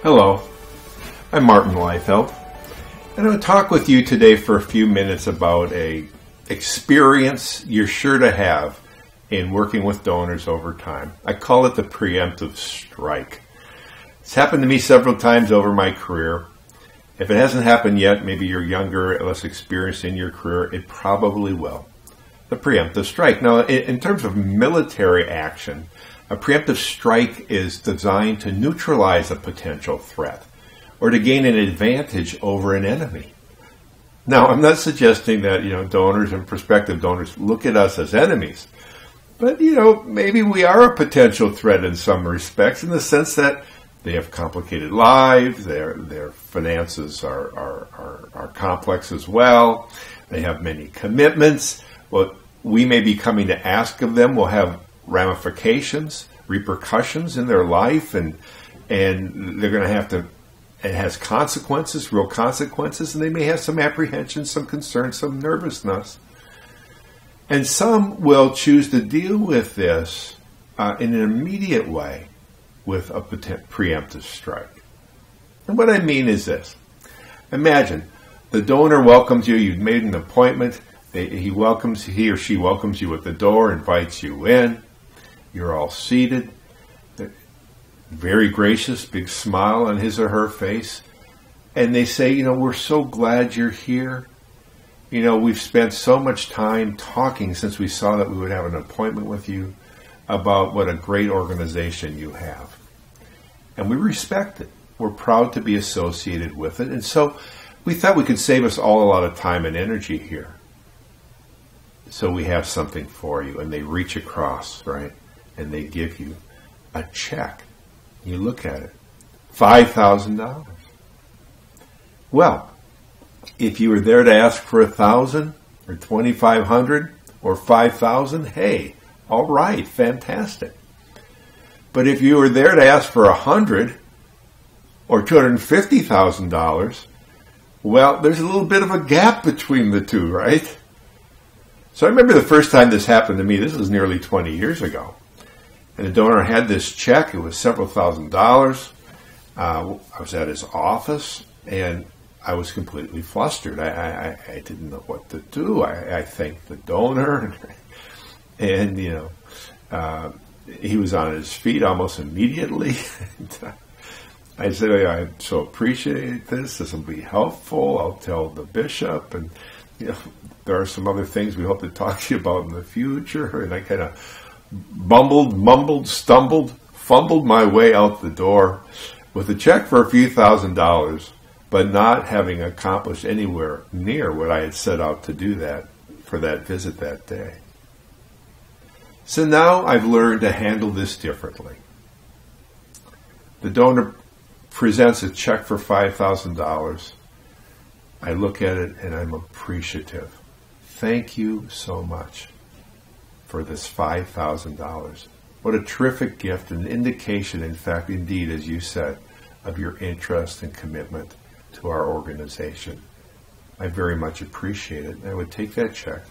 Hello, I'm Martin Leifeld, and I'll talk with you today for a few minutes about a experience you're sure to have in working with donors over time. I call it the preemptive strike. It's happened to me several times over my career. If it hasn't happened yet, maybe you're younger, less experienced in your career, it probably will. The preemptive strike. Now, in terms of military action, a preemptive strike is designed to neutralize a potential threat or to gain an advantage over an enemy. Now, I'm not suggesting that, donors and prospective donors look at us as enemies. But, maybe we are a potential threat in some respects in the sense that they have complicated lives, their finances are complex as well, they have many commitments. What we may be coming to ask of them will have ramifications, repercussions in their life, and they're going to have to, it has consequences, real consequences, and they may have some apprehension, some concern, some nervousness. And some will choose to deal with this in an immediate way with a preemptive strike. And what I mean is this. Imagine the donor welcomes you, you've made an appointment, he or she welcomes you at the door, invites you in, you're all seated, very gracious, big smile on his or her face, and they say, we're so glad you're here. We've spent so much time talking since we saw that we would have an appointment with you about what a great organization you have. And we respect it. We're proud to be associated with it. And so we thought we could save us all a lot of time and energy here. So we have something for you. And they reach across, right? And they give you a check. You look at it. $5,000. Well, if you were there to ask for $1,000 or $2,500 or $5,000, hey, all right, fantastic. But if you were there to ask for $100 or $250,000, well, there's a little bit of a gap between the two, right? So I remember the first time this happened to me. This was nearly 20 years ago. And the donor had this check. It was several $1,000s. I was at his office, and I was completely flustered. I didn't know what to do. I thanked the donor, and he was on his feet almost immediately. I said, I so appreciate this. This will be helpful. I'll tell the bishop, and there are some other things we hope to talk to you about in the future. And I kind of bumbled, mumbled, stumbled, fumbled my way out the door with a check for a few $1,000s, but not having accomplished anywhere near what I had set out to do for that visit that day. So now I've learned to handle this differently. The donor presents a check for $5,000. I look at it and I'm appreciative. Thank you so much for this $5,000. What a terrific gift, an indication, in fact, indeed, as you said, of your interest and commitment to our organization. I very much appreciate it. And I would take that check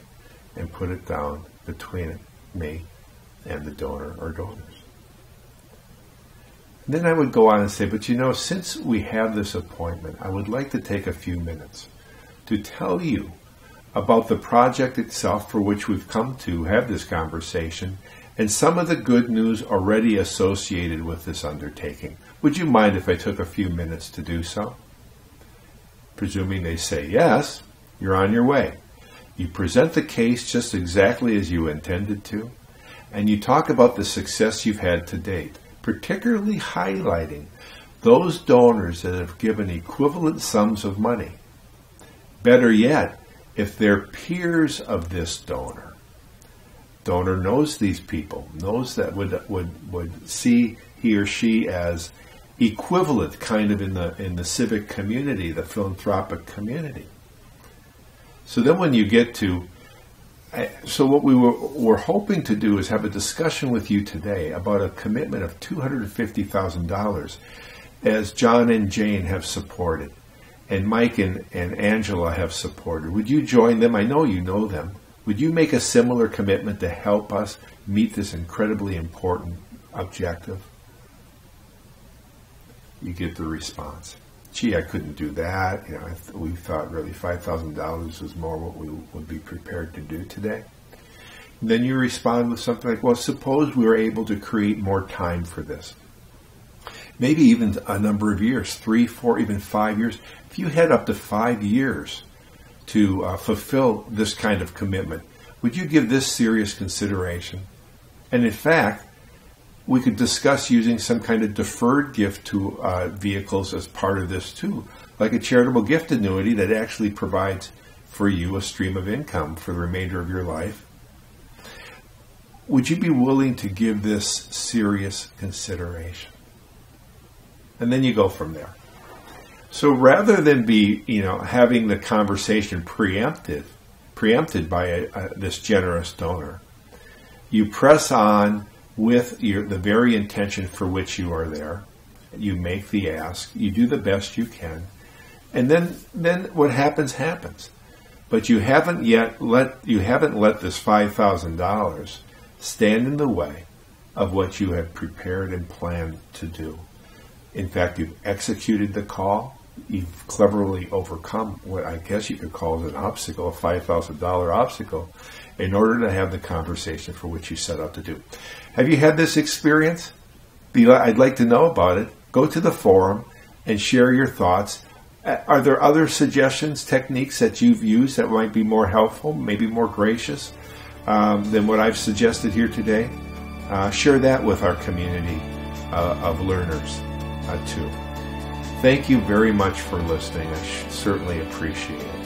and put it down between me and the donor or donors. And then I would go on and say, but since we have this appointment, I would like to take a few minutes to tell you about the project itself for which we've come to have this conversation and some of the good news already associated with this undertaking. Would you mind if I took a few minutes to do so? Presuming they say yes, you're on your way. You present the case just exactly as you intended to, and you talk about the success you've had to date, particularly highlighting those donors that have given equivalent sums of money. Better yet, if they're peers of this donor knows these people, knows that would see he or she as equivalent kind of in the civic community, the philanthropic community. So then when you get to, so what we're hoping to do is have a discussion with you today about a commitment of $250,000 as John and Jane have supported, and Mike and Angela have supported. Would you join them? I know you know them. Would you make a similar commitment to help us meet this incredibly important objective? you get the response. Gee, I couldn't do that. We thought really $5,000 was more what we would be prepared to do today. And then you respond with something like, well, suppose we were able to create more time for this. Maybe even a number of years, 3, 4, even 5 years. If you had up to 5 years to fulfill this kind of commitment, would you give this serious consideration? And in fact, we could discuss using some kind of deferred gift to vehicles as part of this too, like a charitable gift annuity that actually provides for you a stream of income for the remainder of your life. Would you be willing to give this serious consideration? And then you go from there. So rather than be, having the conversation preempted by this generous donor, you press on with the very intention for which you are there. You make the ask. You do the best you can, and then what happens. But you haven't let this $5,000 stand in the way of what you had prepared and planned to do. In fact, you've executed the call. You've cleverly overcome what I guess you could call an obstacle, a $5,000 obstacle, in order to have the conversation for which you set out to do. Have you had this experience? I'd like to know about it. Go to the forum and share your thoughts. Are there other suggestions, techniques that you've used that might be more helpful, maybe more gracious than what I've suggested here today? Share that with our community of learners too. Thank you very much for listening. I certainly appreciate it.